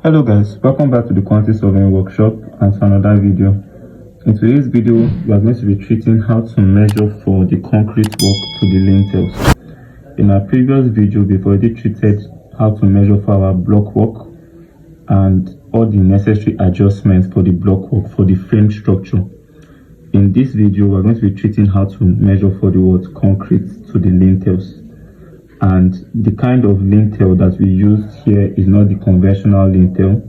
Hello guys, welcome back to the quantity solving workshop and to another video. In today's video, we are going to be treating how to measure for the concrete work to the lintels. In our previous video, we've already treated how to measure for our block work and all the necessary adjustments for the block work for the frame structure. In this video, we're going to be treating how to measure for the concrete to the lintels. And the kind of lintel that we use here is not the conventional lintel.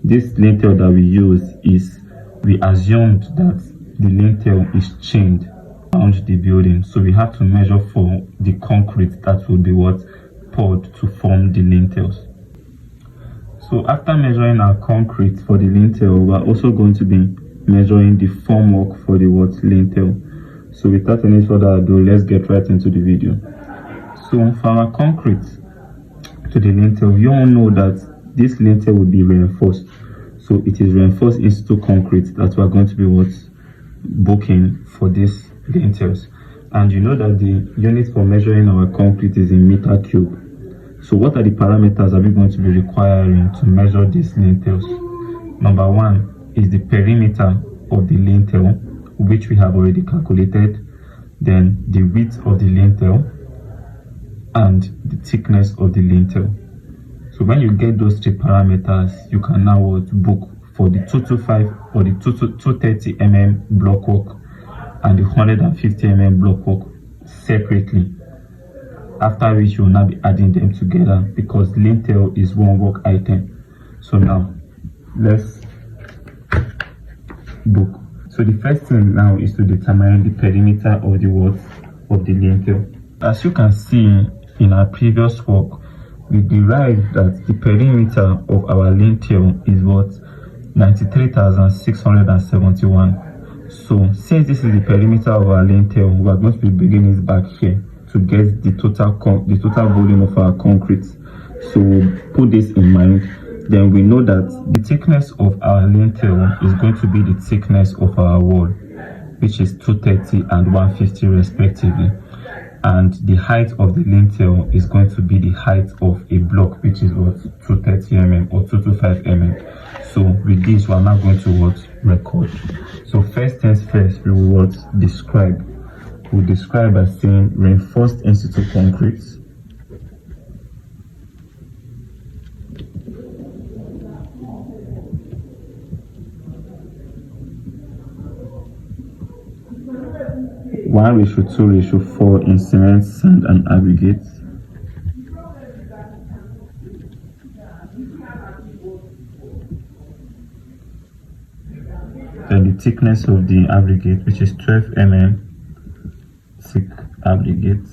This lintel that we use is, we assumed that the lintel is chained around the building. So we have to measure for the concrete that will be poured to form the lintels. So after measuring our concrete for the lintel, we're also going to be measuring the formwork for the lintel. So without any further ado, let's get right into the video. So for our concrete to the lintel, you all know that this lintel will be reinforced. So it is reinforced into concrete that we are going to be booking for these lintels. And you know that the unit for measuring our concrete is in meter cube. So what are the parameters are we going to be requiring to measure these lintels? Number one is the perimeter of the lintel, which we have already calculated. Then the width of the lintel and the thickness of the lintel. So when you get those three parameters, you can now book for the 225 or the 230 mm block work and the 150 mm block work separately, after which you will now be adding them together because lintel is one work item. So now let's book. So the first thing now is to determine the perimeter of the lintel. As you can see in our previous work, we derived that the perimeter of our lintel is 93,671. So since this is the perimeter of our lintel, we are going to be bringing it back here to get the total volume of our concrete. So put this in mind. Then we know that the thickness of our lintel is going to be the thickness of our wall, which is 230 and 150 respectively. And the height of the lintel is going to be the height of a block, which is 230 mm or 225 mm. So with this, we are now going to record. So first things first, we will describe. We'll describe by saying reinforced in situ concrete. One ratio 2:4 in cement, sand, and aggregate. Then the thickness of the aggregate, which is 12 mm thick aggregate.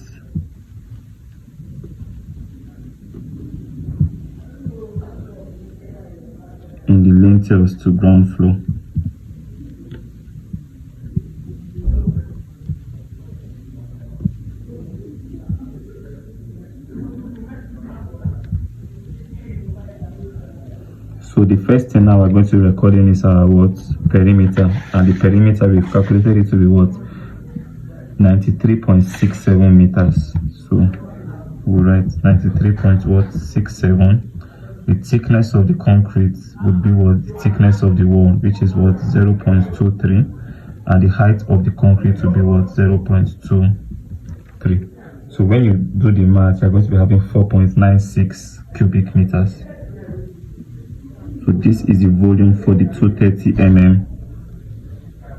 In the lintels to ground floor. So the first thing now we're going to be recording is our perimeter, and the perimeter we've calculated it to be 93.67 meters. So we'll write 93.67. The thickness of the concrete would be the thickness of the wall, which is 0.23, and the height of the concrete would be 0.23. So when you do the math, you're going to be having 4.96 cubic meters. So this is the volume for the 230 mm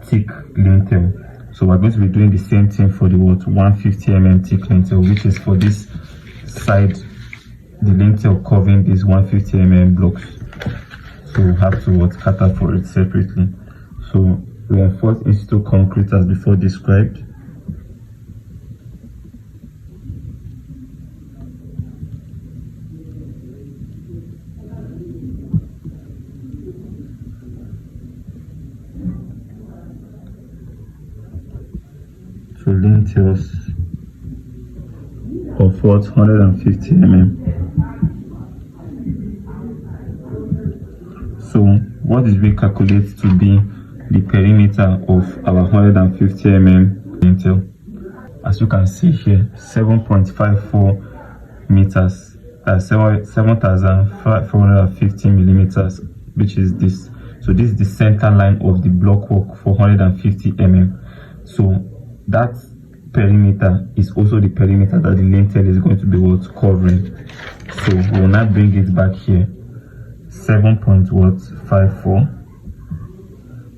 thick lintel. So we're going to be doing the same thing for the 150 mm thick lintel, which is for this side, the lintel covering these 150 mm blocks. So we have to cater for it separately. So reinforced in situ concrete as before described. Lintels of 150 mm. So what did we calculate to be the perimeter of our 150 mm lintel? As you can see here, 7.54 meters That's 7,450 millimeters, which is this. So this is the center line of the block work, 450 mm. So that perimeter is also the perimeter that the lintel is going to be covering. So we will now bring it back here, 7.54.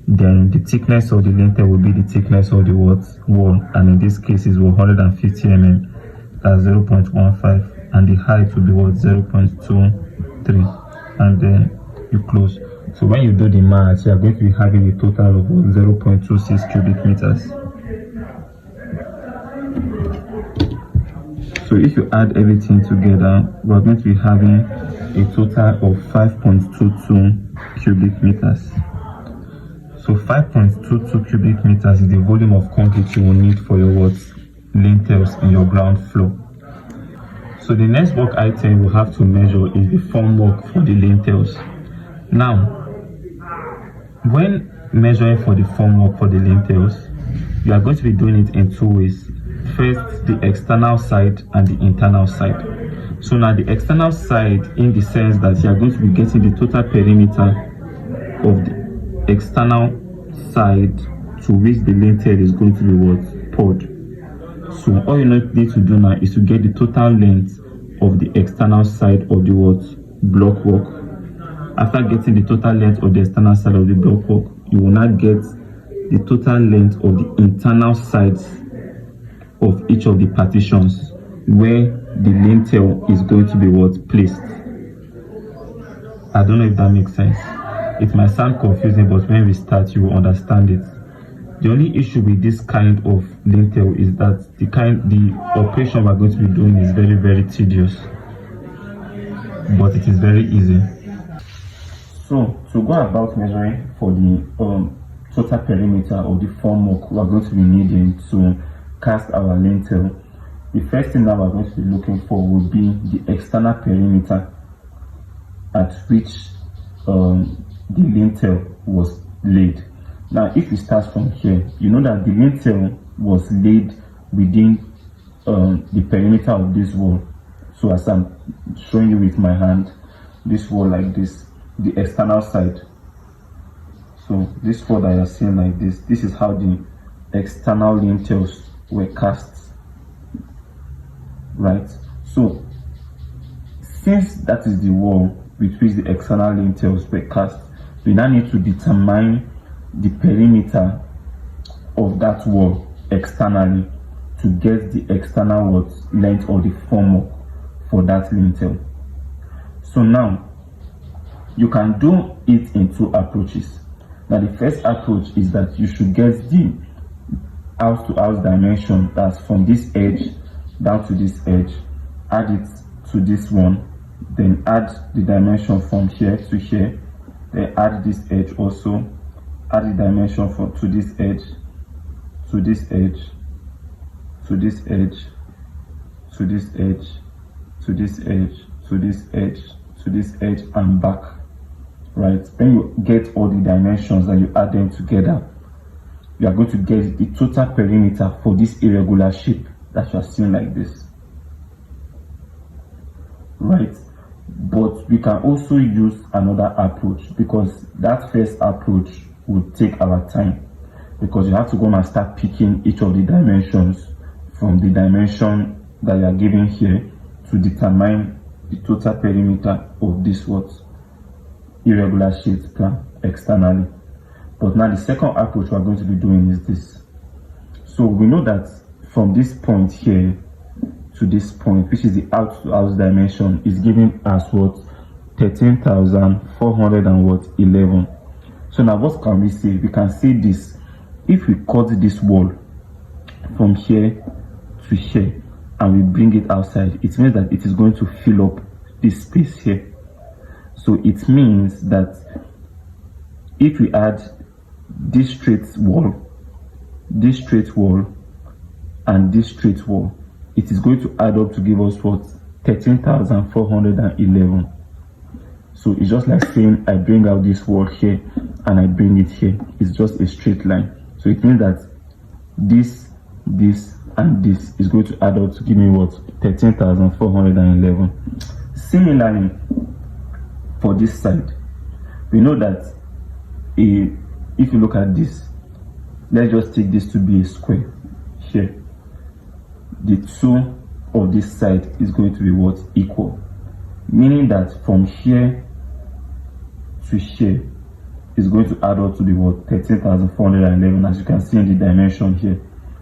Then the thickness of the lintel will be the thickness of the wall, and in this case is 150 mm. That's 0.15, and the height will be 0.23, and then you close. So when you do the math, you are going to be having a total of 0.26 cubic meters. So if you add everything together, we are going to be having a total of 5.22 cubic meters. So 5.22 cubic meters is the volume of concrete you will need for your lintels in your ground floor. So the next work item we'll have to measure is the formwork for the lintels. Now, when measuring for the formwork for the lintels, you are going to be doing it in two ways. First, the external side and the internal side. So now the external side, in the sense that you are going to be getting the total perimeter of the external side to which the lintel is going to be poured. So all you need to do now is to get the total length of the external side of the block work. After getting the total length of the external side of the block work, you will now get the total length of the internal sides of each of the partitions where the lintel is going to be placed. I don't know if that makes sense. It might sound confusing, but when we start, you will understand it. The only issue with this kind of lintel is that the operation we're going to be doing is very, very tedious, but it is very easy. So to go about measuring for the total perimeter of the formwork we're going to be needing to cast our lintel, the first thing that we're going to be looking for will be the external perimeter at which the lintel was laid. Now, if we start from here, you know that the lintel was laid within the perimeter of this wall. So as I'm showing you with my hand, this wall like this, the external side. So this wall that you're seeing like this is how the external lintels were cast, right? So since that is the wall with which the external lintels were cast, we now need to determine the perimeter of that wall externally to get the external length of the formwork for that lintel. So now you can do it in two approaches. Now the first approach is that you should get the house to house dimension, that's from this edge down to this edge, add it to this one, then add the dimension from here to here, then add this edge also, add the dimension to this edge, to this edge, to this edge, to this edge, to this edge, to this edge, to this edge, and back. Right? When you get all the dimensions and you add them together, you are going to get the total perimeter for this irregular shape that you are seeing like this. Right? But we can also use another approach, because that first approach will take our time, because you have to go and start picking each of the dimensions from the dimension that you are given here to determine the total perimeter of this irregular shaped plan externally. But now the second approach we are going to be doing is this. So we know that from this point here to this point, which is the house dimension, is given as 13,411. So now what can we say? We can say this: if we cut this wall from here to here and we bring it outside, it means that it is going to fill up this space here. So it means that if we add this straight wall, and this straight wall, it is going to add up to give us 13,411. So it's just like saying I bring out this wall here and I bring it here. It's just a straight line. So it means that this, and this is going to add up to give me 13,411. Similarly, for this side, we know that if you look at this, let's just take this to be a square here. The two of this side is going to be what? Equal. Meaning that from here to here is going to add up to be what? 13,411, as you can see in the dimension here.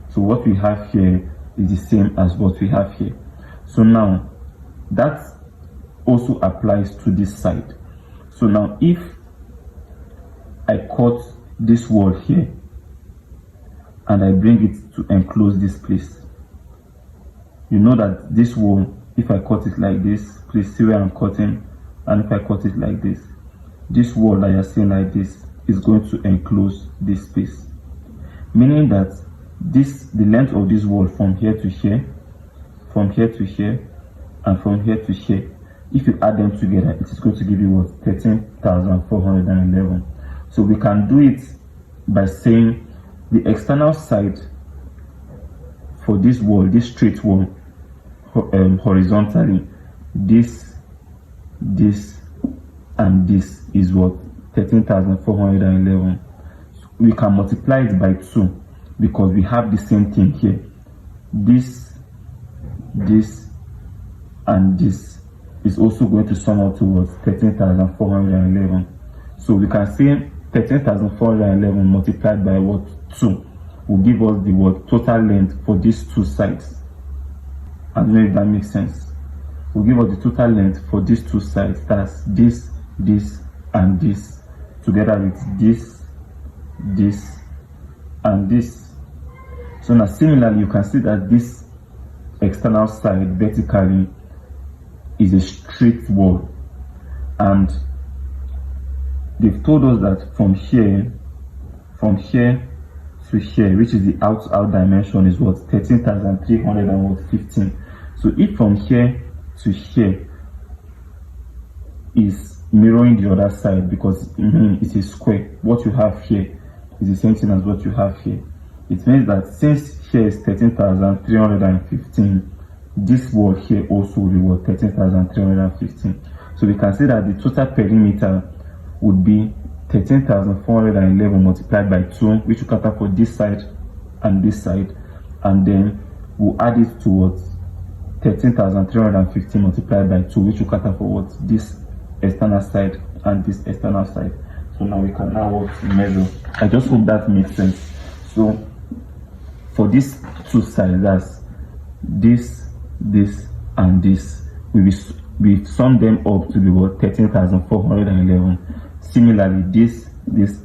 So what we have here is the same as what we have here. So now that also applies to this side. So now if I cut this wall here and I bring it to enclose this place, you know that this wall, if I cut it like this, please see where I'm cutting, and if I cut it like this wall that you're seeing like this is going to enclose this space, meaning that the length of this wall from here to here, from here to here, and from here to here, if you add them together, it is going to give you what? 13,411. So we can do it by saying the external side for this wall, this straight wall, horizontally, this, and this is what? 13,411. We can multiply it by 2 because we have the same thing here. This, and this is also going to sum up towards 13,411. So we can say 13,411 multiplied by what? 2 will give us the what? Total length for these two sides. I don't know if that makes sense. Will give us the total length for these two sides. That's this, and this, together with this, and this. So now similarly, you can see that this external side vertically is a straight wall, and they've told us that from here to here, which is the out dimension, is what? 13,315. So if from here to here is mirroring the other side, because it's a square, what you have here is the same thing as what you have here. It means that since here is 13,315, this wall here also will be what? 13,315. So we can say that the total perimeter would be 13,411 multiplied by 2, which will cater for this side, and then we'll add it to what? 13,315 multiplied by 2, which will cater for what? This external side and this external side. So now we can measure. I just hope that makes sense. So for these two sides, that's this, and this, we sum them up to be what? 13,411. Similarly, this,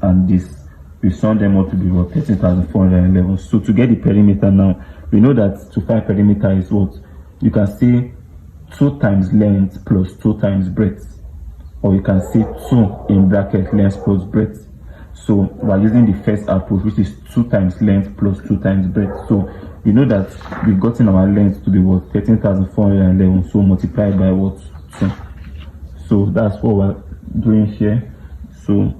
and this, we sum them up to be what? 13,411. So to get the perimeter now, we know that to find perimeter is what? You can say 2 times length plus 2 times breadth, or you can say 2 in bracket length plus breadth. So we're using the first approach, which is 2 times length plus 2 times breadth. So we know that we've gotten our length to be what? 13,411. So multiplied by what? 2. So that's what we're doing here. So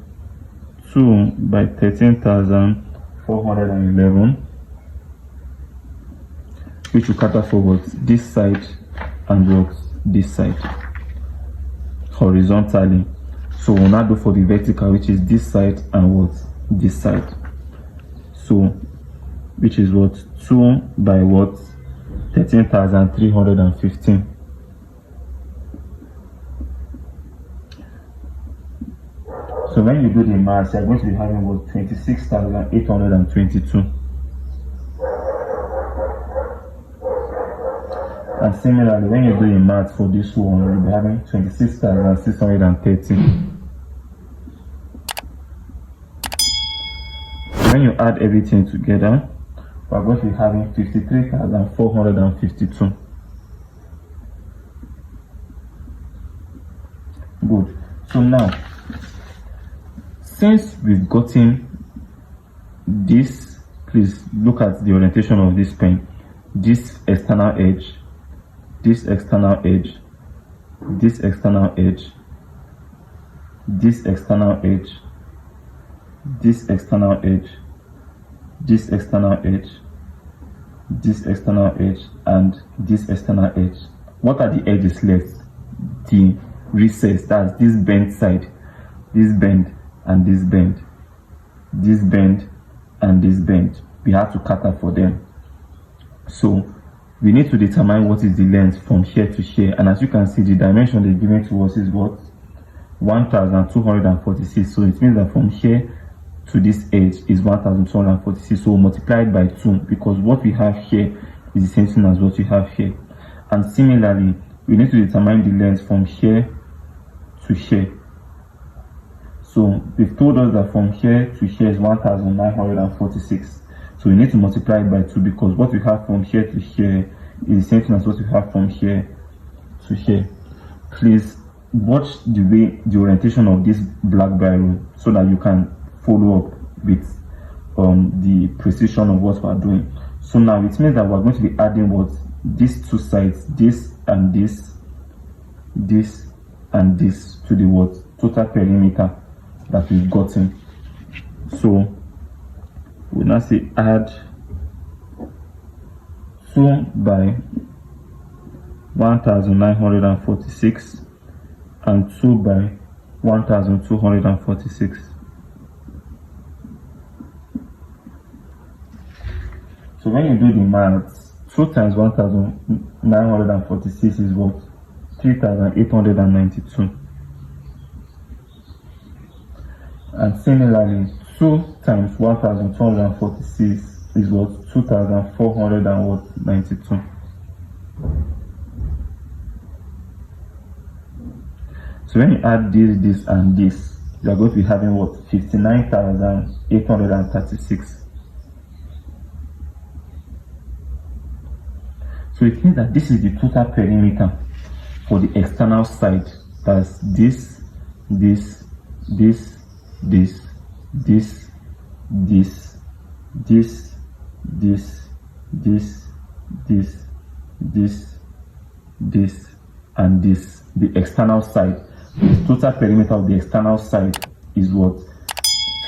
2 by 13,411, which will cater for what? This side and what? This side, horizontally. So we'll now do for the vertical, which is this side and what? This side. So which is what? 2 by what? 13,315. So when you do the math, you're going to be having what? 26,822. And similarly, when you do the math for this one, you'll be having 26,630. When you add everything together, we're going to be having 53,452. Good. So now, since we've gotten this, please look at the orientation of this pen. This external edge, this external edge, this external edge, this external edge, this external edge, this external edge, this external edge, and this external edge. What are the edges left? the recess, that's this bend side, this bend and this bend, this bend and this bend. We have to cater for them. So we need to determine what is the length from here to here, and as you can see, the dimension they're giving to us is what? 1246. So it means that from here to this edge is 1246. So we'll multiply it by 2, because what we have here is the same thing as what we have here. And similarly, we need to determine the length from here to here. So they've told us that from here to here is 1946. So we need to multiply it by 2, because what we have from here to here is the same thing as what we have from here to here. Please watch the orientation of this black biro so that you can follow up with the precision of what we are doing. So now it means that we're going to be adding what? These two sides, this and this, this and this, to the what? Total perimeter that we've gotten. So we now say add 2 by 1946 and 2 by 1246. So when you do the maths, 2 times 1946 is what? 3892. And similarly, 2 times 1246 is what? 2492. So when you add this and this, you are going to be having what? 59,836. So it means that this is the total perimeter for the external side. That's this, this, this, this, this, this, this, this, this, this, this, this, and this. The external side. The total perimeter of the external side is what?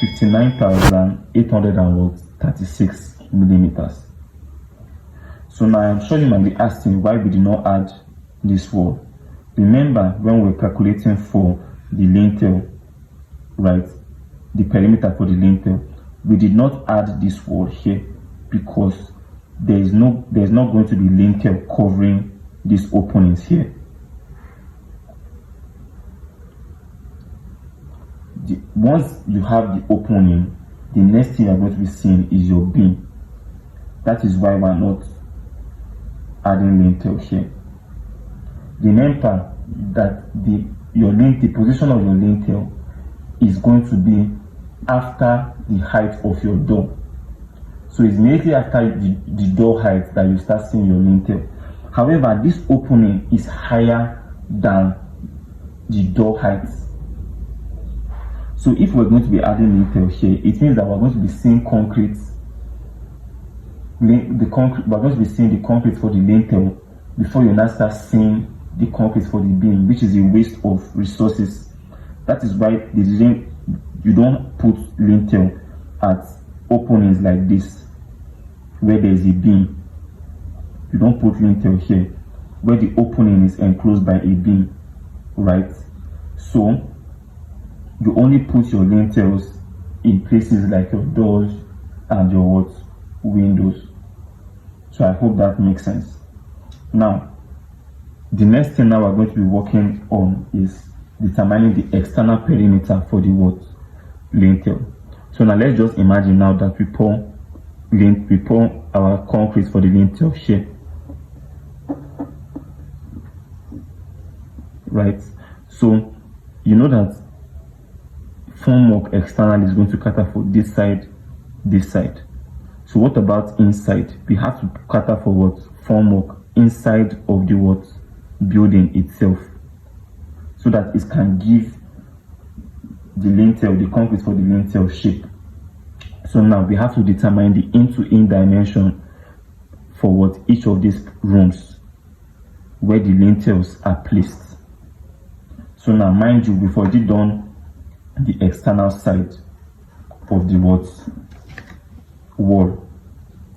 59,836 millimeters. So now I'm sure you might be asking why we did not add this wall. Remember when we were calculating for the lintel, right? The perimeter for the lintel, we did not add this wall here because there's not going to be lintel covering these openings here. Once you have the opening, the next thing you're going to be seeing is your beam. That is why we're not adding lintel here. Remember that the position of your lintel is going to be after the height of your door. So it's immediately after the door height that you start seeing your lintel. However, this opening is higher than the door height. So if we're going to be adding lintel here, it means that we're going to be seeing concrete. We're going to be seeing the concrete for the lintel before you now start seeing the concrete for the beam, which is a waste of resources. That is why you don't put lintel at openings like this where there is a beam. You don't put lintel here where the opening is enclosed by a beam, right? So you only put your lintels in places like your doors and your windows. So I hope that makes sense. Now, the next thing now we're going to be working on is determining the external perimeter for the lintel. So now let's just imagine now that we pour our concrete for the lintel here, right? So you know that Formwork external is going to cater for this side, this side. So what about inside? We have to cater for what? Formwork inside of the building itself, so that it can give the lintel, the concrete for the lintel shape. So now we have to determine the in-to-in dimension for each of these rooms where the lintels are placed. So now, mind you, we've already done the external side of the wall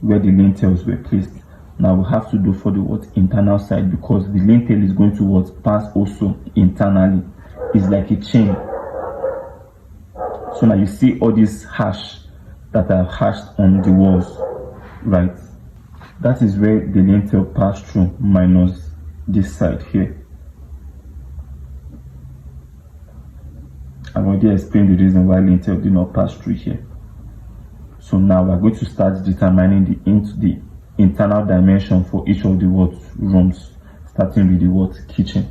where the lintels were placed. Now we have to do for the internal side, because the lintel is going to pass also internally. It's like a chain. So now you see all these hash that are hashed on the walls, right? That is where the lintel pass through, minus this side here. I've already explained the reason why lintel did not pass through here. So now we're going to start determining the internal dimension for each of the rooms, starting with the kitchen.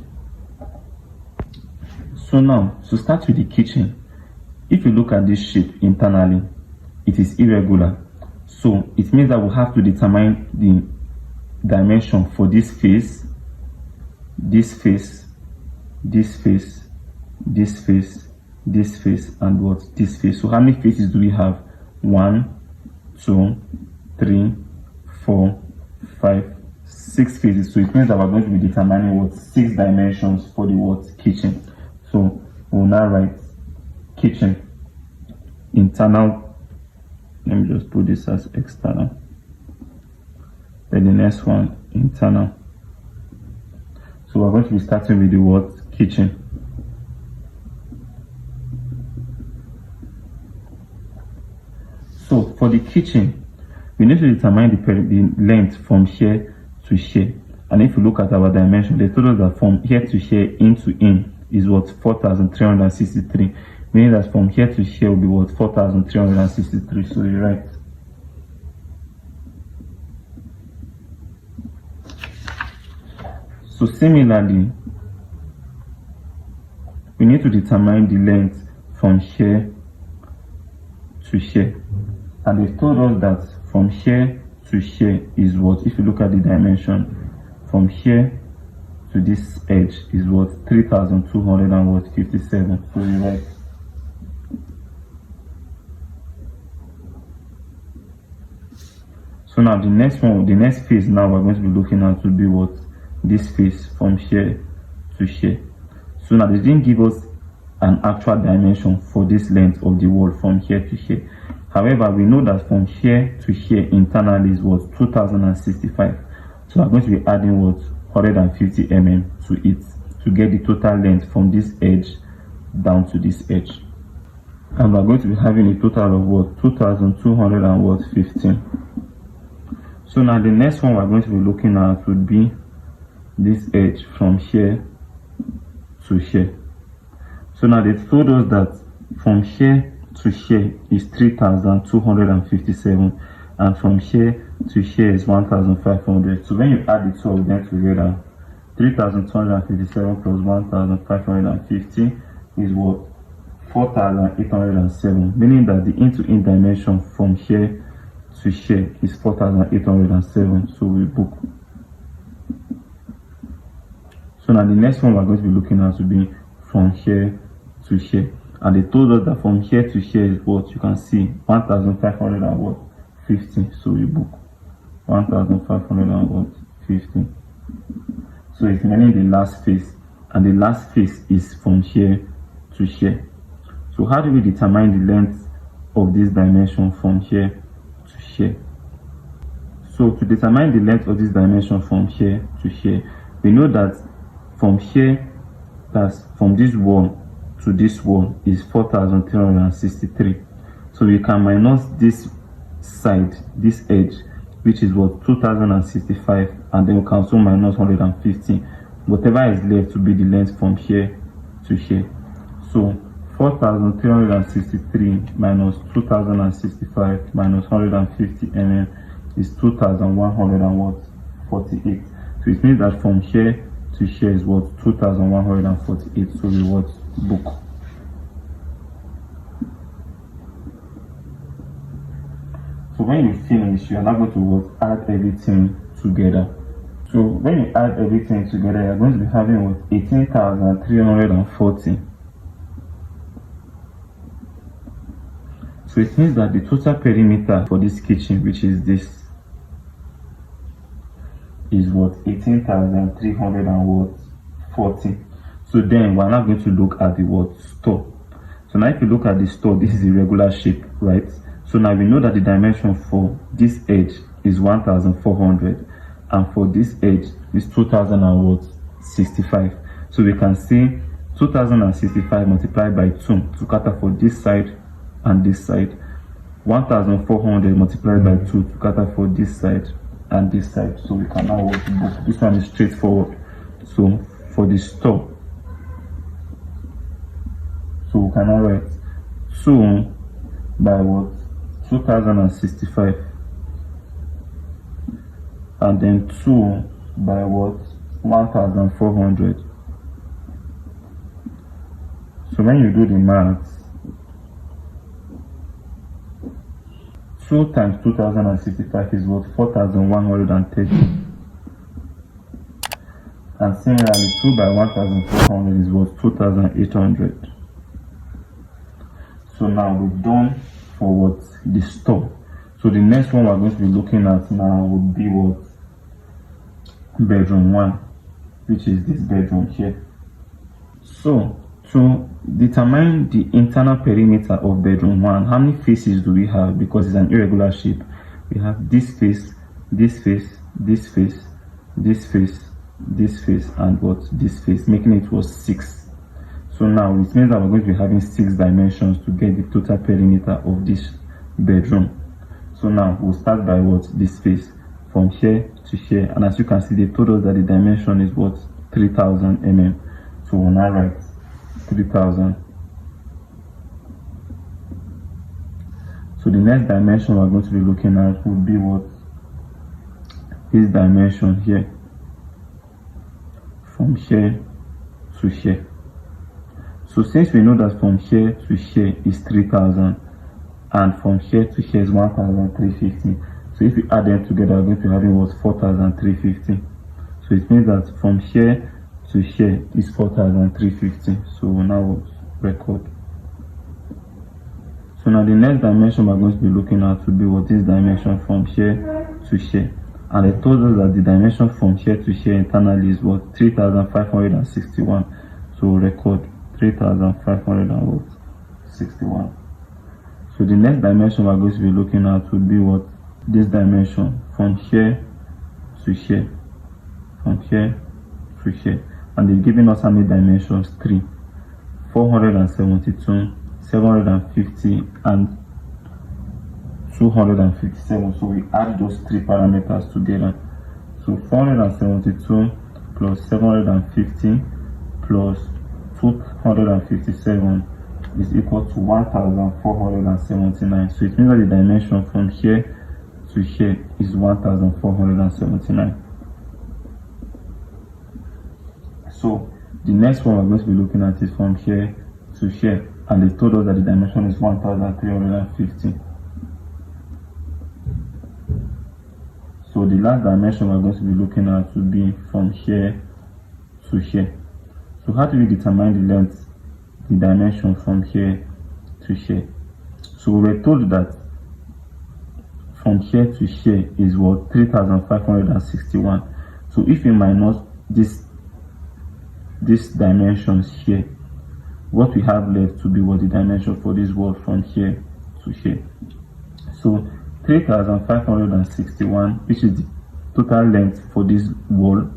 So now, to start with the kitchen, if you look at this shape internally, it is irregular. So it means that we have to determine the dimension for this face, this face, this face, this face, this face, and this face. So how many faces do we have? 1, 2, 3, 4, 5, 6 faces. So it means that we're going to be determining 6 dimensions for the kitchen. So we'll now write kitchen internal. Let me just put this as external. Then the next one, internal. So we're going to be starting with the kitchen. So for the kitchen, we need to determine the length from here to here. And if you look at our dimension, they told us that from here to here, in to in, is 4,363. Meaning that from here to here will be 4,363. So you're right. So similarly, we need to determine the length from here to here. And they've told us that from here to here is if you look at the dimension, from here to this edge is 3,257. So you're right. So now the next phase now we're going to be looking at will be this phase from here to here. So now they didn't give us an actual dimension for this length of the wall from here to here. However, we know that from here to here internally is 2,065. So we're going to be adding 150 mm to it to get the total length from this edge down to this edge. And we're going to be having a total of 2,215. So now the next one we're going to be looking at would be this edge from here to here. So now they told us that from here to here is 3,257, and from here to here is 1,500. So when you add the two of them together, 3,257 plus 1,550 is 4,807, meaning that the in-to-in dimension from here to here is 4,807. So we book. So now the next one we're going to be looking at will be from here to here. And they told us that from here to here is you can see 1,550. So we book 1,550. So it's meaning the last phase, and the last phase is from here to here. So how do we determine the length of this dimension from here to here? So to determine the length of this dimension from here to here, we know that from here, that's from this wall to this wall, is 4,363. So we can minus this side, this edge, which is 2,065, and then we can also minus 150. Whatever is left to be the length from here to here. So 4,363 minus 2,065 minus 150 mm is 2,148. So it means that from here to here is 2,148. So we book. So when you finish, you are now going to add everything together. So when you add everything together, you are going to be having 18,340. So it means that the total perimeter for this kitchen, which is this, is 18,340. So then we're now going to look at the store. So now if you look at the store, this is a regular shape, right? So now we know that the dimension for this edge is 1,400, and for this edge is 2065. So we can see 2065 multiplied by 2 to cater for this side and this side. 1400 multiplied by 2 to cater for this side and this side. So we can now work both. This one is straightforward. So for the store, so we can now write 2 by what? 2065, and then 2 by what? 1400. So when you do the maths, 2 times 2065 is what? 4130. And similarly, 2 by 1400 is what? 2800. So now we've done for what? The store. So the next one we're going to be looking at now would be what? Bedroom 1, which is this bedroom here. So to determine the internal perimeter of bedroom 1, how many faces do we have? Because it's an irregular shape. We have this face, this face, this face, this face, this face, and what? This face, making it was 6. So now it means that we're going to be having 6 dimensions to get the total perimeter of this bedroom. So now we'll start by what? This face, from here to here, and as you can see, they told us that the dimension is what? 3000 mm. So we'll now write 3000. So the next dimension we're going to be looking at would be what? This dimension here, from here to here. So since we know that from here to here is 3000 and from here to here is 1350, so if we add them together, we're going to be having what? 4350. So it means that from here to here is 4350. So we'll now record. So now the next dimension we're going to be looking at will be what? This dimension from here to here. And they told us that the dimension from here to here internally is what? 3561. So we'll record 3561. So the next dimension we're going to be looking at will be what? This dimension from here to here, from here to here. And they've given us how many dimensions? 3. 472, 750, and 257. So we add those 3 parameters together. So 472 plus 750 plus 257 is equal to 1479. So it means that the dimension from here to here is 1479. So the next one we're going to be looking at is from here to here, and they told us that the dimension is 1350. So the last dimension we're going to be looking at will be from here to here. So how do we determine the length, the dimension from here to here? So we were told that from here to here is what? 3561. So if we minus this dimensions here, what we have left to be what? The dimension for this wall from here to here. So 3561, which is the total length for this wall,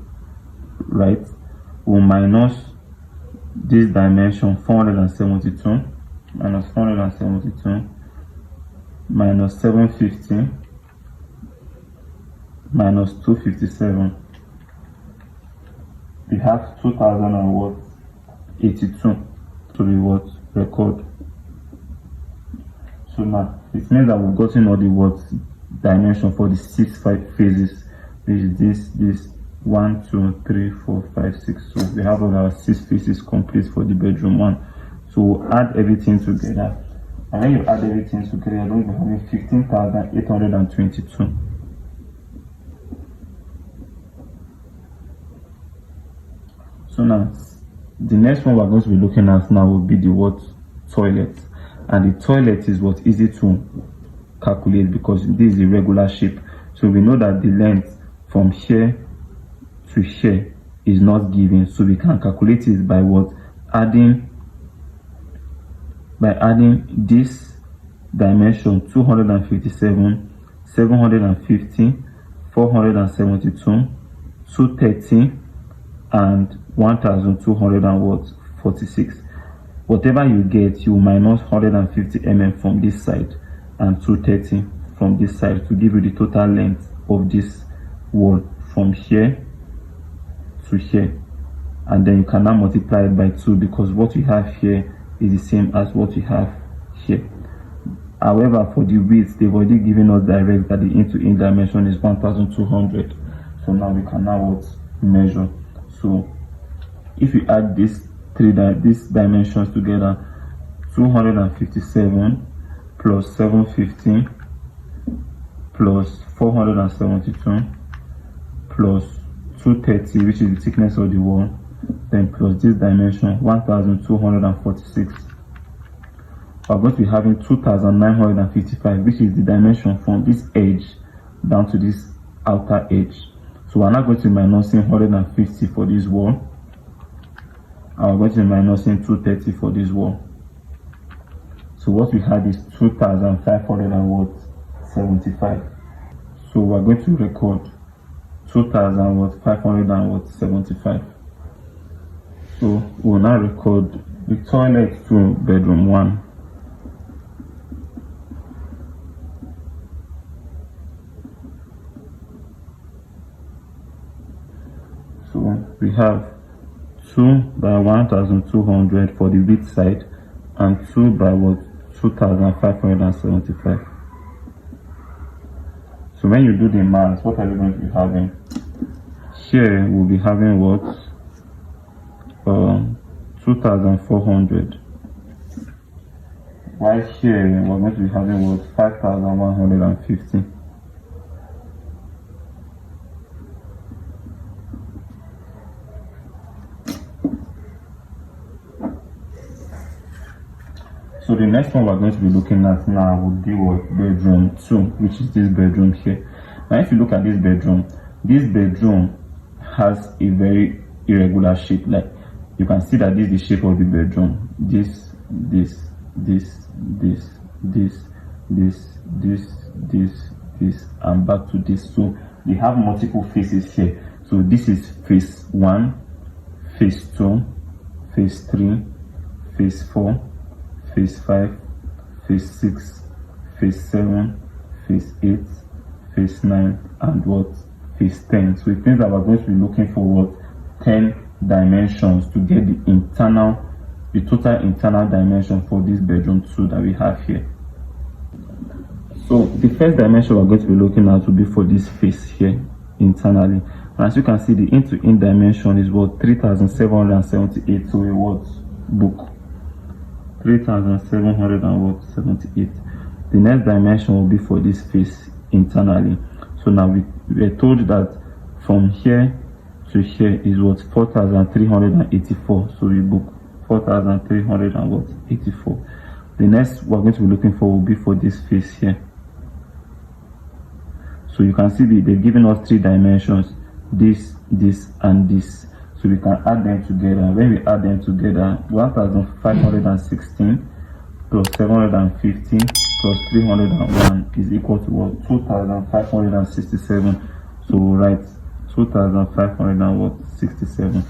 right, will minus this dimension 472 minus 472 minus 750 minus 257. We have 2082 to be what? Record. So now it means that we've gotten all the what? Dimension for the 6 phases, which is this 1 2 3 4 5 6. So we have all our 6 phases complete for the bedroom 1. So we'll add everything together, and when you add everything together, you're going to be having 15,822. So now the next one we're going to be looking at now will be the what? Toilet. And the toilet is what? Easy to calculate because this is a regular shape. So we know that the length from here to here is not given, so we can calculate it by what? Adding this dimension 257, 750, 472, 230, and 1246. Whatever you get, you minus 150 mm from this side and 230 from this side to give you the total length of this wall from here to here. And then you can now multiply it by 2 because what we have here is the same as what we have here. However, for the width, they've already given us direct that the in-to-in dimension is 1200. So now we can now measure. So if you add these dimensions together, 257 plus 750 plus 472 plus 230, which is the thickness of the wall, then plus this dimension 1246, we're going to be having 2955, which is the dimension from this edge down to this outer edge. So we're now going to be minusing 150 for this wall, and we're going to be minusing 230 for this wall. So what we had is 2575. So we're going to record 2575. So we'll now record the toilet to bedroom 1. So we have 2 by 1200 for the width side and 2 by 2575. So when you do the math, what are you going to be having? Here we'll be having what? 2400. While here we're going to be having what? 5150. So the next one we're going to be looking at now would be what? Bedroom 2, which is this bedroom here. Now if you look at this bedroom has a very irregular shape. Like you can see that this is the shape of the bedroom. This, and back to this. So they have multiple faces here. So this is phase 1, phase 2, phase 3, phase 4, phase 5, phase 6, phase 7, phase 8, phase 9, and what? Phase 10. So it means that we're going to be looking for what? 10 dimensions to get the total internal dimension for this bedroom 2 that we have here. So the first dimension we're going to be looking at will be for this face here internally. And as you can see, the in-to-in dimension is what? 3778. So a what? Book 3778. The next dimension will be for this face internally. So now we were told that from here to here is what? 4384. So we book 4384. The next we're going to be looking for will be for this face here. So you can see they've given us 3 dimensions, this, and this. So we can add them together. When we add them together, 1516 plus 750 plus 301 is equal to what? 2567. So we'll write 2567.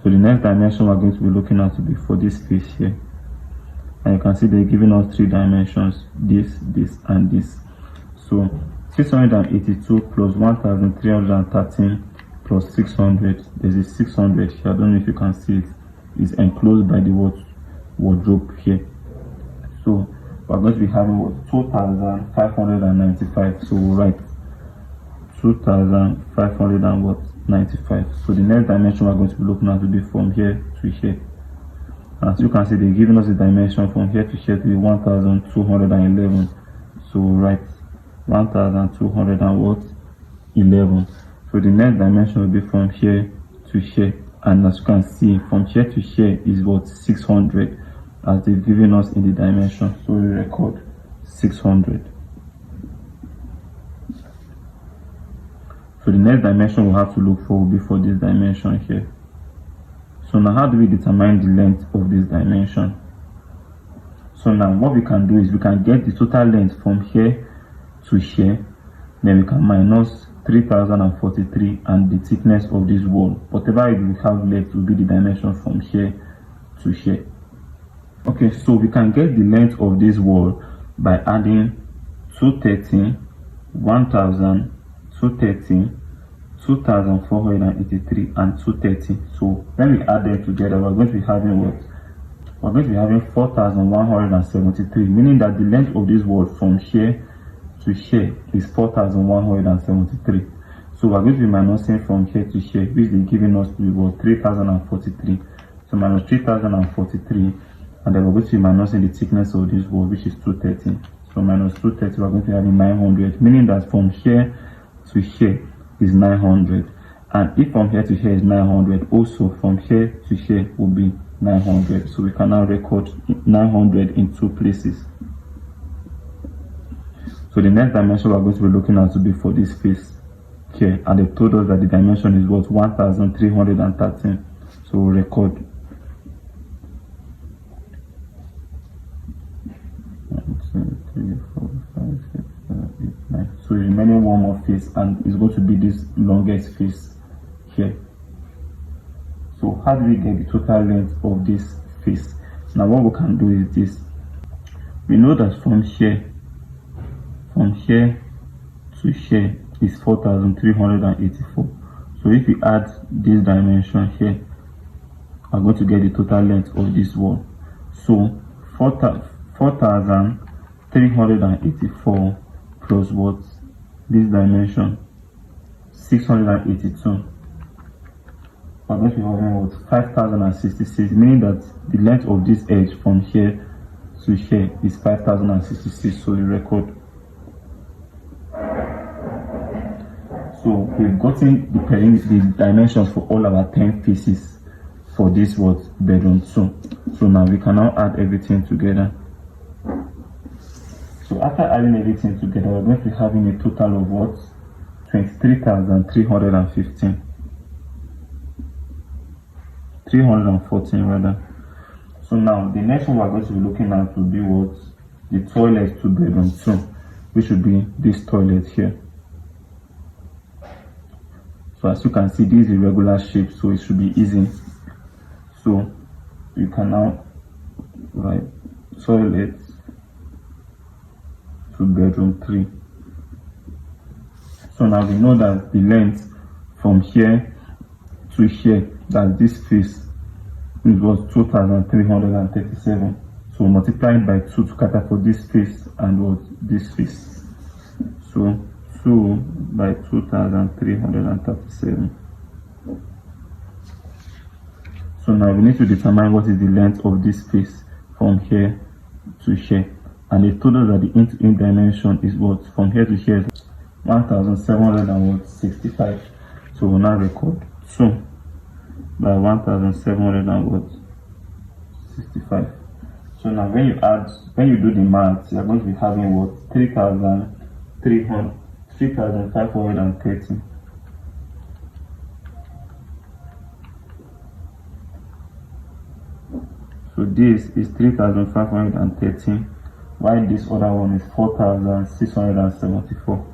So the next dimension we're going to be looking at will be for this face here. And you can see they're giving us 3 dimensions, this, and this. So 682 plus 1313 plus 600, there's a 600 here. I don't know if you can see it. It's enclosed by the wardrobe here. So we're going to be having what? 2595. So we'll write 2595. So the next dimension we're going to be looking at will be from here to here. As you can see, they're giving us a dimension from here to here to be 1211. So we'll write 1211. So the next dimension will be from here to here, and as you can see, from here to here is what? 600, as they've given us in the dimension. So we record 600. So the next dimension we'll have to look for will be for this dimension here. So now how do we determine the length of this dimension? So now what we can do is we can get the total length from here to here, then we can minus 3043, and the thickness of this wall, whatever we have left, will be the dimension from here to here. Okay, so we can get the length of this wall by adding 230, 1000, 230, 2483, and 230. So when we add them together, we're going to be having what? We're going to be having 4173, meaning that the length of this wall from here to here is 4173. So we're going to be minusing from here to here, which is giving us to be what? 3043. So minus 3043, and then we're going to be minusing the thickness of this wall, which is 230. So minus 230, we're going to be having 900, meaning that from here to here is 900. And if from here to here is 900, also from here to here will be 900. So we can now record 900 in two places. So the next dimension we're going to be looking at to be for this face here, and they told us that the dimension is what? 1313. So we'll record 1, 2, 3, 4, 5, 6, 7, 8, 9. So the remaining one more face, and it's going to be this longest face here. So how do we get the total length of this face? Now what we can do is this. We know that from here to here is 4384. So if we add this dimension here, we're going to get the total length of this wall. So 4384 plus what? This dimension 682. We're going to be having what? 5066, meaning that the length of this edge from here to here is 5066. So we record. So we've gotten the dimensions for all our 10 pieces for this what? Bedroom 2. So now we can now add everything together. So after adding everything together, we're going to be having a total of what? 23,315. 314 rather. So now the next one we're going to be looking at will be what? The toilet to bedroom 2, which would be this toilet here. So as you can see, this is a regular shape, so it should be easy. So you can now write toilet to bedroom 3. So now we know that the length from here to here, that this face, it was 2337. So multiplying by 2 to cater for this face and what? This face. So 2 by 2337. So now we need to determine what is the length of this face from here to here, and they told us that the in dimension is what? From here to here is 1765. So we'll now record 2 by 1765. So now when you do the math, you are going to be having what? 3530. So this is 3530, while this other one is 4674.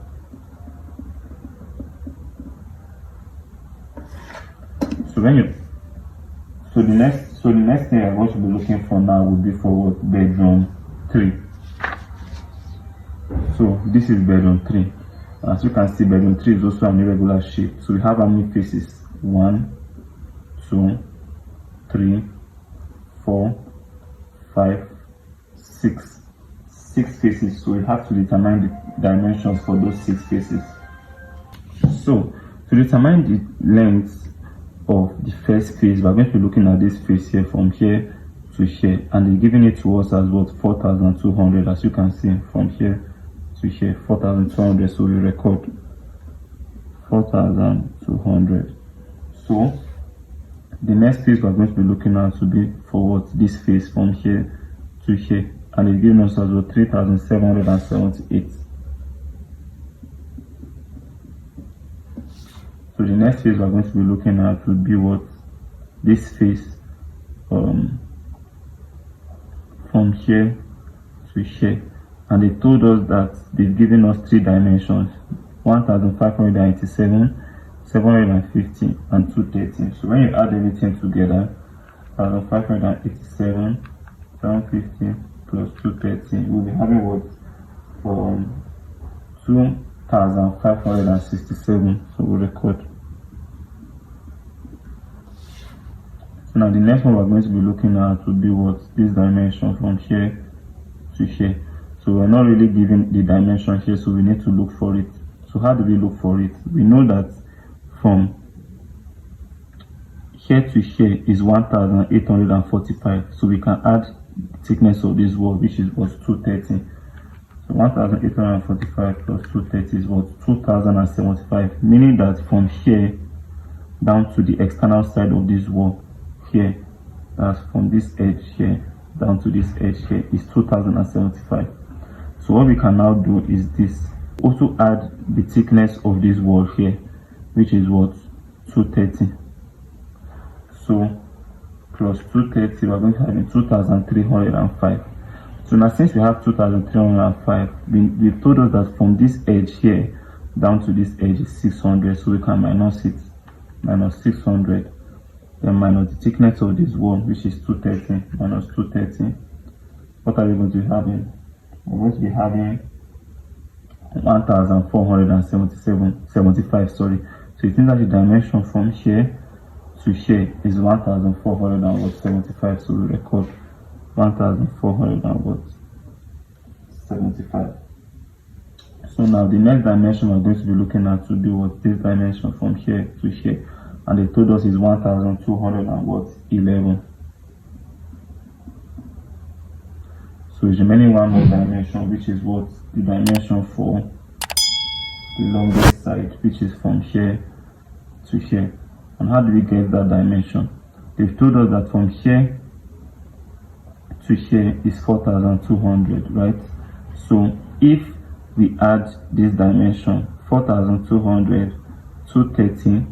So the next thing I'm going to be looking for now will be for what? Bedroom 3. So this is bedroom 3. As you can see, bedroom 3 is also an irregular shape. So we have how many faces? 1, 2, 3, 4, 5, 6. 6 faces. So we have to determine the dimensions for those 6 faces. So to determine the length of the first face, we're going to be looking at this face here from here to here, and they're giving it to us as what? 4200. As you can see, from here to here, 4200. So we record 4200. So the next face we're going to be looking at to be for what? This face from here to here, and it's giving us as well 3778. So the next face we're going to be looking at will be what? This face from here to here, and they told us that they've given us 3 dimensions. 1587, 750, and 230. So when you add everything together, 1587, 750 plus 230, we'll be having what? 2567. So we'll record. So now the next one we're going to be looking at will be what? This dimension from here to here. So we're not really given the dimension here, so we need to look for it. So how do we look for it? We know that from here to here is 1845. So we can add thickness of this wall, which is what? 230. So 1845 plus 230 is what? 2075. Meaning that from here down to the external side of this wall here, that's from this edge here down to this edge here, is 2075. So what we can now do is this. Also add the thickness of this wall here, which is what? 230. So plus 230, we're going to have 2305. So now since we have 2305, we've told us that from this edge here down to this edge is 600. So we can minus it, minus 600, then minus the thickness of this wall, which is 230, minus 230. What are we going to be having? We're going to be having 1475. Sorry. So you think that the dimension from here to here is 1475. So we record 1475. So now the next dimension we're going to be looking at to do what? This dimension from here to here, and they told us is 1211. So it's remaining one more dimension, which is what? The dimension for the longest side, which is from here to here. And how do we get that dimension? They've told us that from here to here is 4200, right? So if we add this dimension, 4200, 230,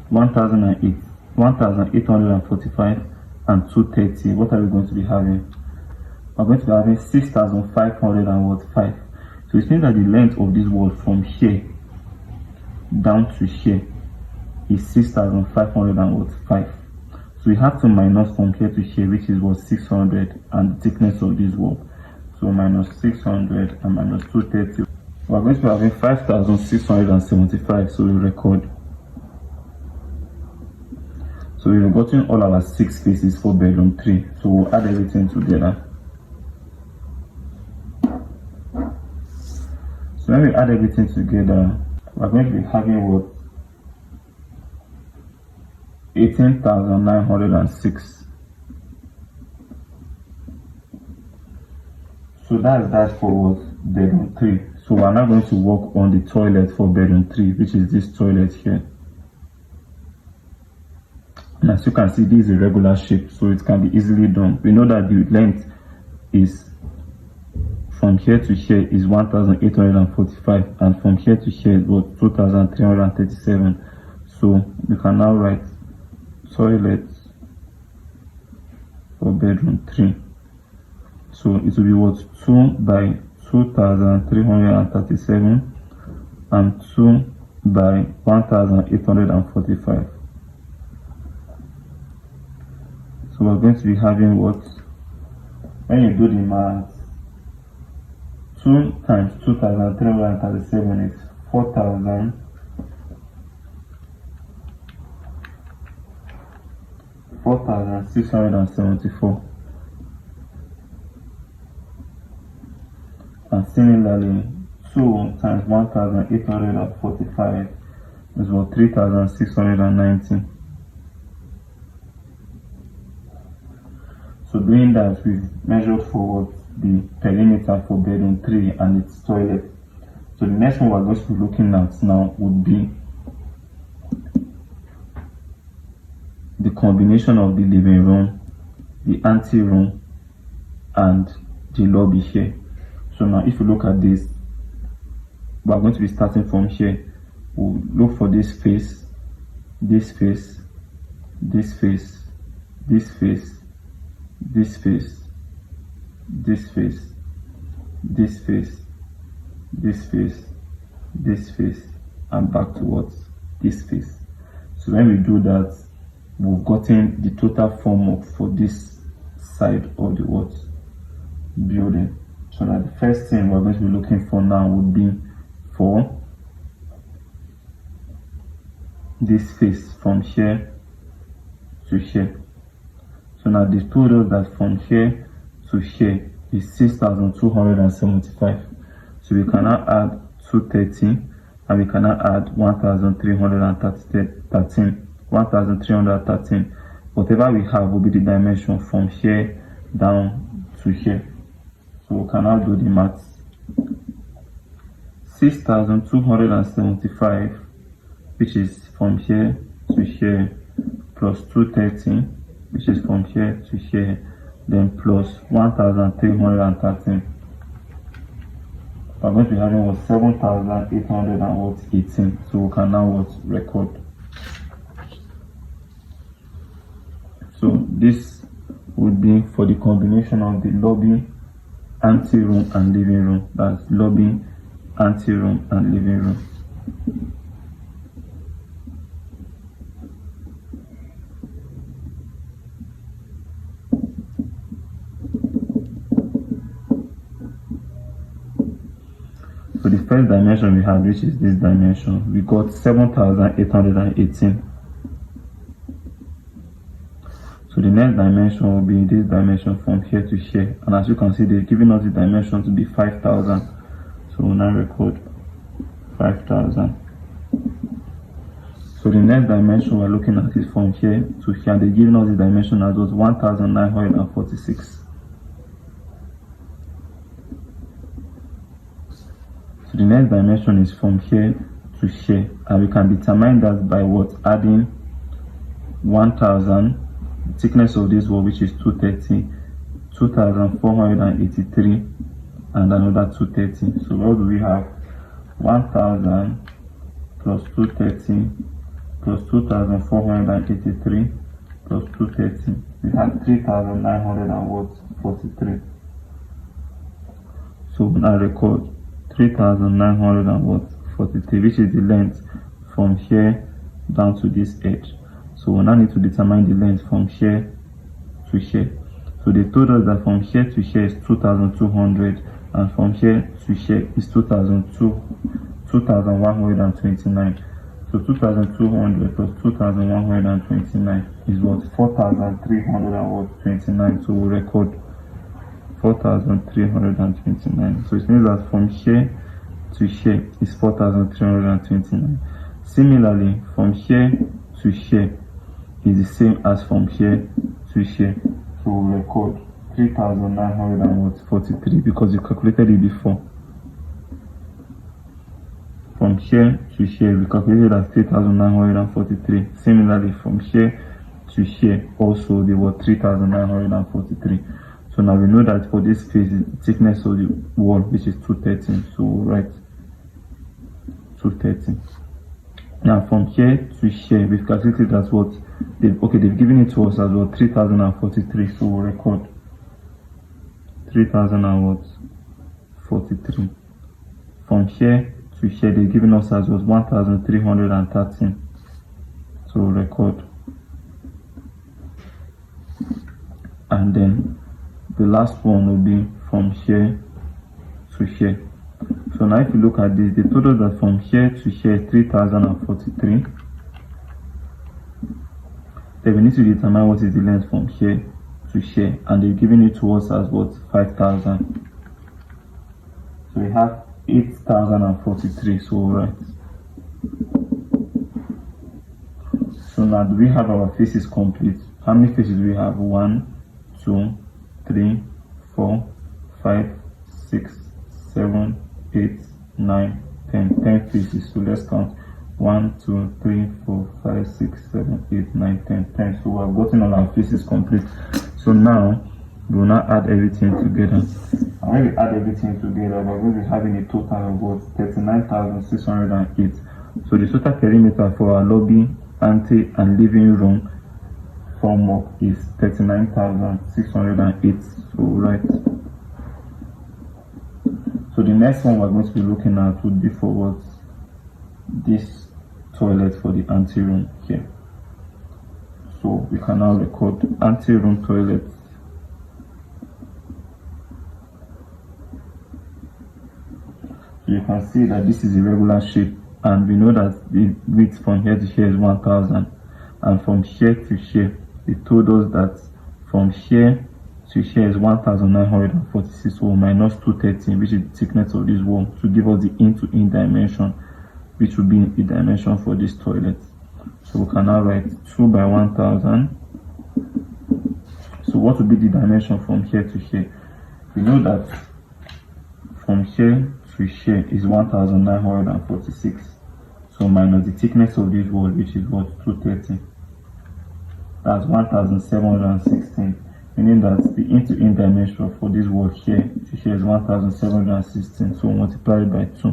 1845, and 230, what are we going to be having? We're going to be having 6505. So it means that the length of this wall from here down to here is 6505. So we have to minus from here to here, which is what? 600, and the thickness of this wall. So minus 600 and minus 230. We're going to be having 5675. So we record. So we've gotten all our 6 spaces for bedroom 3. So we'll add everything together. So when we add everything together, we're going to be having what? 18,906. So that's for what? Bedroom 3. So we're now going to work on the toilet for bedroom 3, which is this toilet here. And as you can see, this is a regular shape, so it can be easily done. We know that the length is from here to here is 1845, and from here to here is what? 2337. So we can now write toilet for bedroom 3. So it will be what? 2 by 2337 and 2 by 1845. So we're going to be having what? When you do the math, 2 times 2337 is 4,674. And similarly, 2 times 1845 is what? 3,690. So doing that, we've measured forward the perimeter for bedroom 3 and its toilet. So the next one we're going to be looking at now would be the combination of the living room, the ante room, and the lobby here. So now if you look at this, we're going to be starting from here. We'll look for this face, this face, this face, this face, this face, this face, this face, this face, this face and back to what? This face. So when we do that, we've gotten the total formwork for this side of the what? Building. So now the first thing we're going to be looking for now would be for this face from here to here. So now they told us that from here to here is 6,275. So we can now add 230 and we can now add 1,313. Whatever we have will be the dimension from here down to here. So we can now do the maths. 6,275, which is from here to here, plus 230, which is from here to here, then plus 1,313. We're going to be having what? 7,818. So we can now what? Record. So this would be for the combination of the lobby, ante-room and living room. That's lobby, ante-room and living room. So the first dimension we have, which is this dimension, we got 7,818. So the next dimension will be this dimension from here to here, and as you can see, they're giving us the dimension to be 5,000. So we'll now record 5,000. So the next dimension we're looking at is from here to here, and they're giving us the dimension as was 1,946. So the next dimension is from here to here, and we can determine that by what? Adding 1,000, thickness of this wall, which is 230, 2,483, and another 230. So what do we have? 1,000 plus 230 plus 2,483 plus 230. We have 3,943. So now record 3,943, which is the length from here down to this edge. So we now need to determine the length from here to here. So they told us that from here to here is 2,200, and from here to here is 2,129. So 2,200 plus 2,129 is what? 4,329. So we record 4,329. So it means that from here to here is 4,329. Similarly, from here to here is the same as from here to here. So we record 3,943 because you calculated it before. From here to here, we calculated as 3,943. Similarly, from here to here, also they were 3,943. So now we know that for this face, the thickness of the wall, which is 230. So we'll write 230. Now from here to here, we've calculated as what? They've given it to us as what? 3,043. So we'll record 3,043. From here to here, they've given us as what? 1,313. So we'll record. And then the last one will be from here to here. So now if you look at this, they told us that from here to here 3,043. Then we need to determine what is the length from here to here, and they've given it to us as what? 5,000. So we have 8,043. So right. So now do we have our faces complete? How many faces do we have? 1, 2, 3, 4, 5, 6, 7, 8, 9, 10. 10 faces. So let's count. 1, 2, 3, 4, 5, 6, 7, 8, 9, 10. 10. So we have gotten all our faces complete. So now we will now add everything together. And when we add everything together, we're going to be having a total of what? 39,608. So the total perimeter for our lobby, ante, and living room formwork is 39,608. So right. So the next one we're going to be looking at would be for what? this toilet for the ante-room here. So we can now record ante-room toilet. You can see that this is a regular shape, and we know that the width from here to here is 1000, and from here to here they told us that from here to here is 1946, so minus 230, which is the thickness of this wall, to give us the in-to-in dimension, which will be the dimension for this toilet. So we can now write 2 by 1000. So what will be the dimension from here to here? We know that from here to here is 1946. So minus the thickness of this wall, which is what, 230. That's 1716. Meaning that the in-to-in dimension for this wall here to here is 1716. So multiply it by 2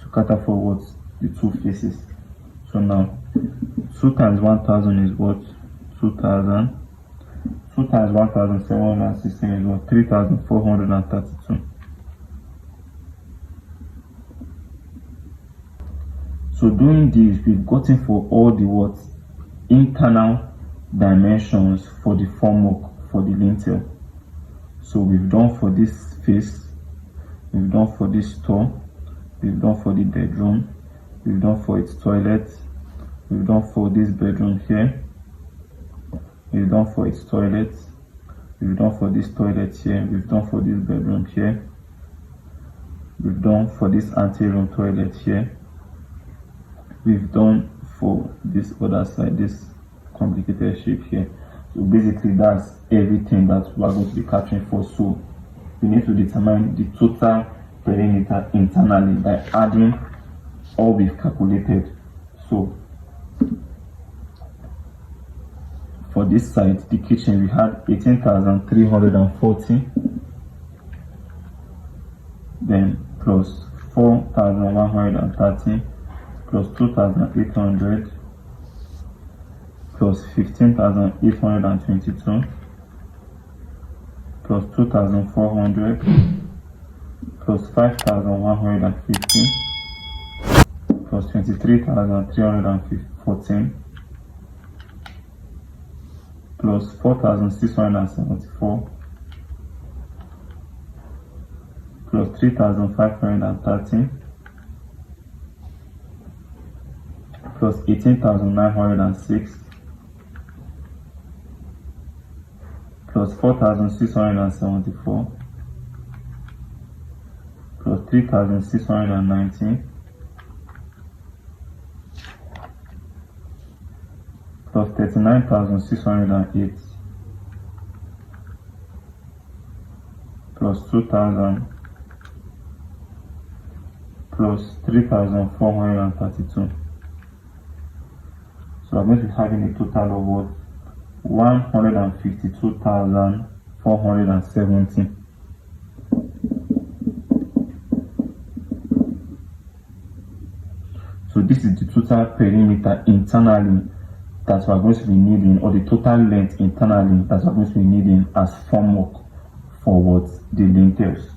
to cater for what? The two faces. So now 2 times 1000 is what? 2000. 2 times 1716 is what? 3432. So doing this, we've gotten for all the what? Internal dimensions for the formwork for the lintel. So we've done for this face, we've done for this store, we've done for the bedroom, we've done for its toilet, we've done for this bedroom here, we've done for its toilet, we've done for this toilet here, we've done for this bedroom here, we've done for this ante-room toilet here, we've done for this other side, this complicated shape here. So basically that's everything that we are going to be capturing for. So we need to determine the total perimeter internally by adding all we've calculated. So for this side, the kitchen, we had 18,340, then plus 4,130, plus 2,800, plus 15,822, plus 2,400, plus 5,150, plus 23,314, plus 4,674, plus 3,530, plus 18,906, plus 4,674, plus 3,619, plus 39,608, plus 2,000, plus 3,432. So I'm going to be having a total of what? 152,470. So this is the total perimeter internally that we are going to be needing, or the total length internally that we are going to be needing as formwork for what? The lintels.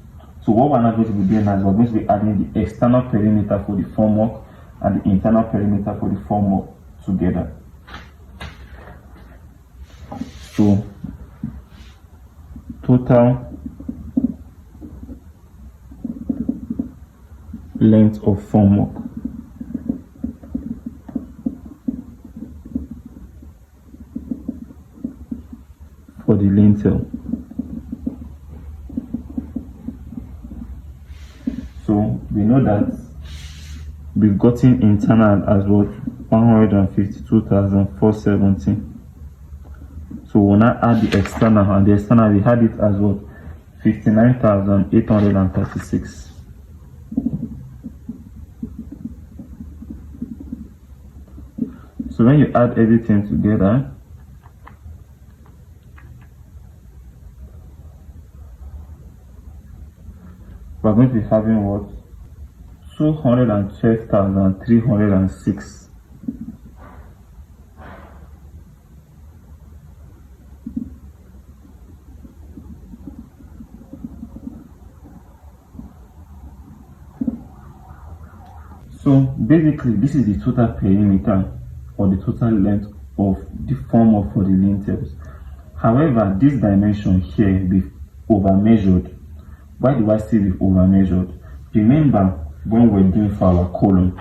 So what we're not going to be doing is we're going to be adding the external perimeter for the formwork and the internal perimeter for the formwork together. So total length of formwork for the lintel. So we know that we've gotten internal as what? 152,470. So we'll now add the external, and the external we had it as what? 59,836. So when you add everything together, we're going to be having what? 212,306. So basically, this is the total perimeter or the total length of the formwork for the lintels. However, this dimension here we've over measured. Why do I say we've over measured? Remember when we're doing for our column,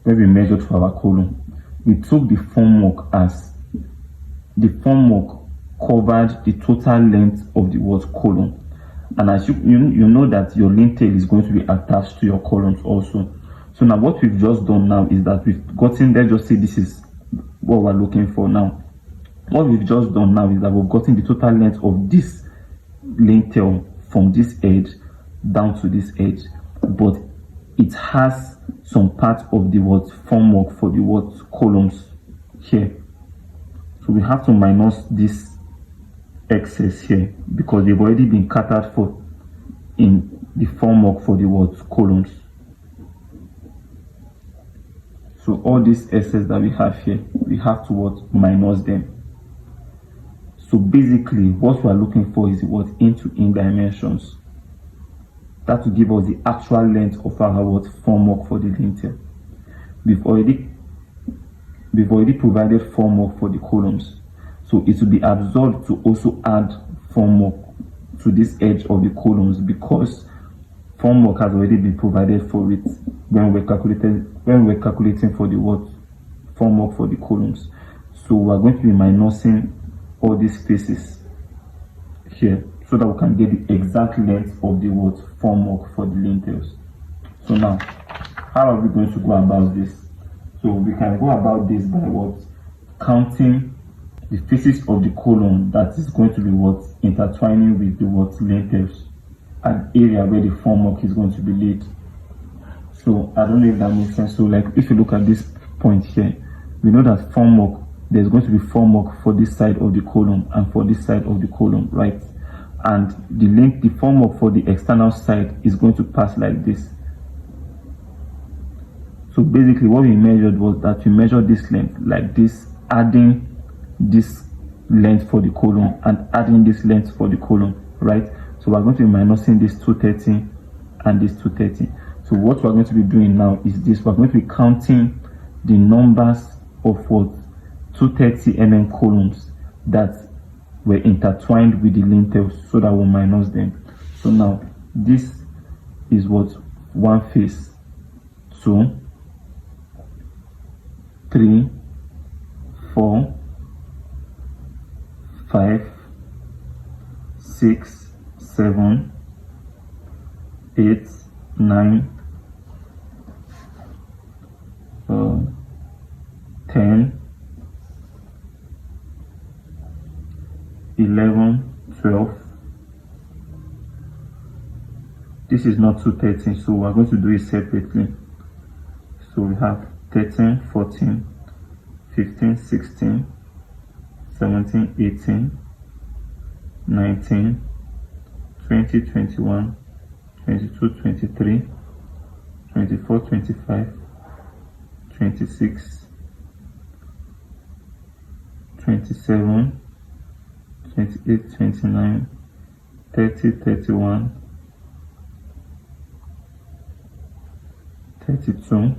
when we measured for our column, we took the formwork as the formwork covered the total length of the word column. And as you know that your lintel is going to be attached to your columns also. So now what we've just done now is that we've gotten, let's just say this is what we're looking for now. What we've just done now is that we've gotten the total length of this lintel from this edge down to this edge, but it has some part of the word formwork for the word columns here. So we have to minus this excess here because they've already been catered for in the formwork for the word columns. So all these excess that we have here, we have to minus them. So basically what we are looking for is what in dimensions. That will give us the actual length of our formwork for the lintel. We've already provided formwork for the columns. So it will be absorbed to also add formwork to this edge of the columns because formwork has already been provided for it when we're calculating for the formwork for the columns. So we're going to be minusing all these spaces here so that we can get the exact length of the formwork for the lintels. So now, how are we going to go about this? So we can go about this by counting the faces of the column that is going to be intertwining with the lintels, an area where the formwork is going to be laid. So I don't know if that makes sense. So like if you look at this point here, we know that formwork, there's going to be formwork for this side of the column and for this side of the column, right? And the formwork for the external side is going to pass like this. So basically what we measured was that we measured this length like this, adding this length for the column and adding this length for the column, right? So we're going to be minusing this 230 and this 230. So what we're going to be doing now is this. We're going to be counting the numbers of 230 mm columns that were intertwined with the lintels so that we'll minus them. So now this is one face. 2, 3, 4, 5, 6, 7, 8, 9, 10, 11, 12. This is not 230, so we're going to do it separately. So we have 13, 14, 15, 16, 17, 18, 19, 20, 21, 22, 23, 24, 25, 26, 27, 28, 29, 30, 31, 32,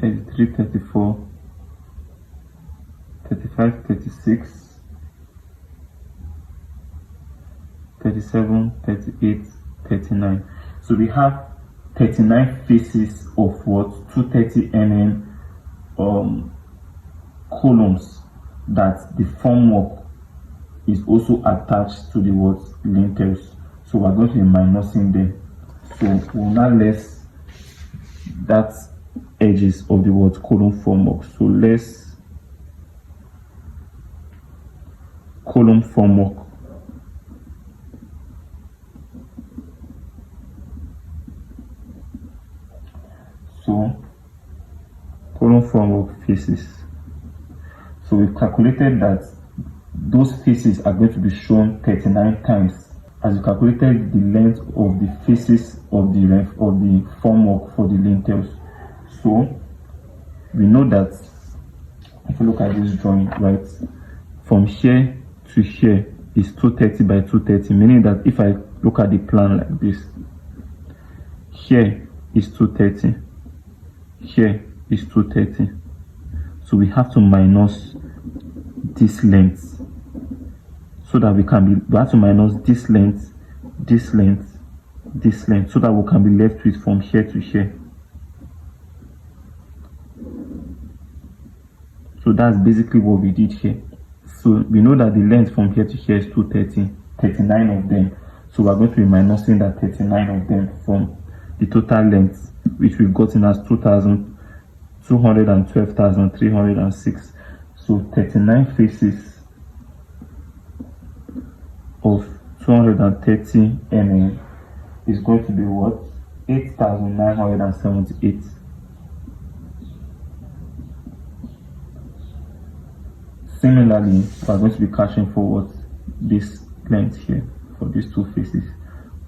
33, 34, 35, 36, 37, 38, 39. So we have 39 faces of 230 mm columns that the formwork is also attached to the lintels. So we're going to be minusing them. So we'll now less that edges of the column formwork. So less column formwork. So column formwork faces. So we've calculated that those faces are going to be shown 39 times as we calculated the length of the faces of the formwork for the lintels. So we know that if you look at this drawing, right, from here to here is 230 by 230, meaning that if I look at the plan like this, here is 230, here is 230. So we have to minus this length so that we have to minus this length, this length, this length, so that we can be left with from here to here. So that's basically what we did here. So we know that the length from here to here is 230, 39 of them. So we're going to be minusing that 39 of them from the total length, which we've gotten as 212,306. So 39 faces of 230 mm is going to be what? 8,978. Similarly, we're going to be caching for what? This length here for these two faces,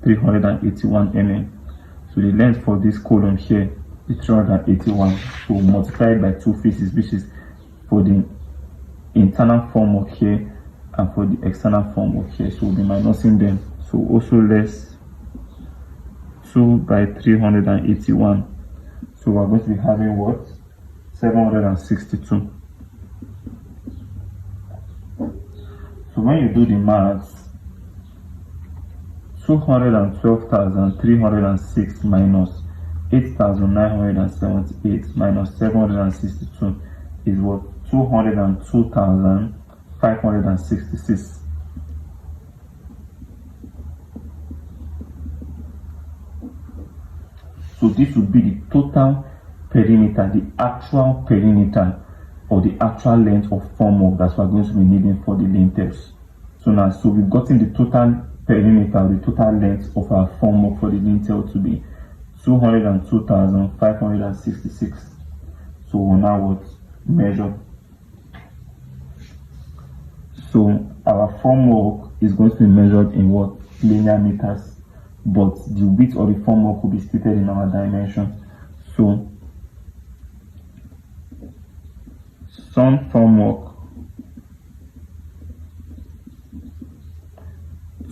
381 mm. So the length for this column here is 381. So multiply it by two faces, which is for the internal formwork here and for the external formwork here. So we'll be minusing them. So also less 2 by 381. So we're going to be having what? 762. So when you do the maths, 212,306 minus 8,978 minus 762 is what? 202,566. So this would be the total perimeter, the actual perimeter, or the actual length of formwork that we're going to be needing for the lintels. So now, so we've gotten the total perimeter, the total length of our formwork for the lintel to be 202,566. So we'll now what? Measure. So our formwork is going to be measured in what? Linear meters, but the width of the formwork will be stated in our dimensions. So some formwork,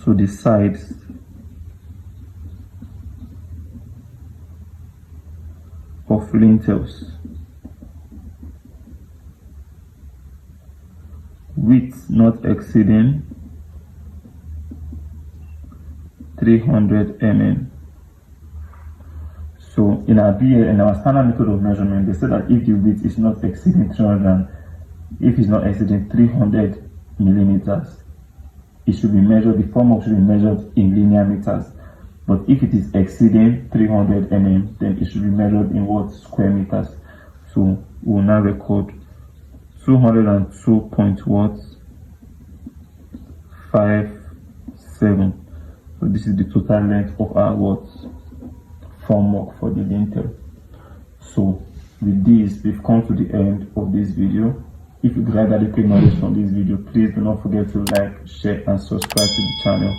so the sides of lintels, width not exceeding 300 mm. So in our standard method of measurement, they said that if the width is not exceeding 300 millimeters, it should be measured, the formwork should be measured in linear meters. But if it is exceeding 300 mm, then it should be measured in what? Square meters. So we'll now record 202.57. So this is the total length of our what? Formwork for the lintel. So with this, we've come to the end of this video. If you derived adequate knowledge from this video, please do not forget to like, share and subscribe to the channel.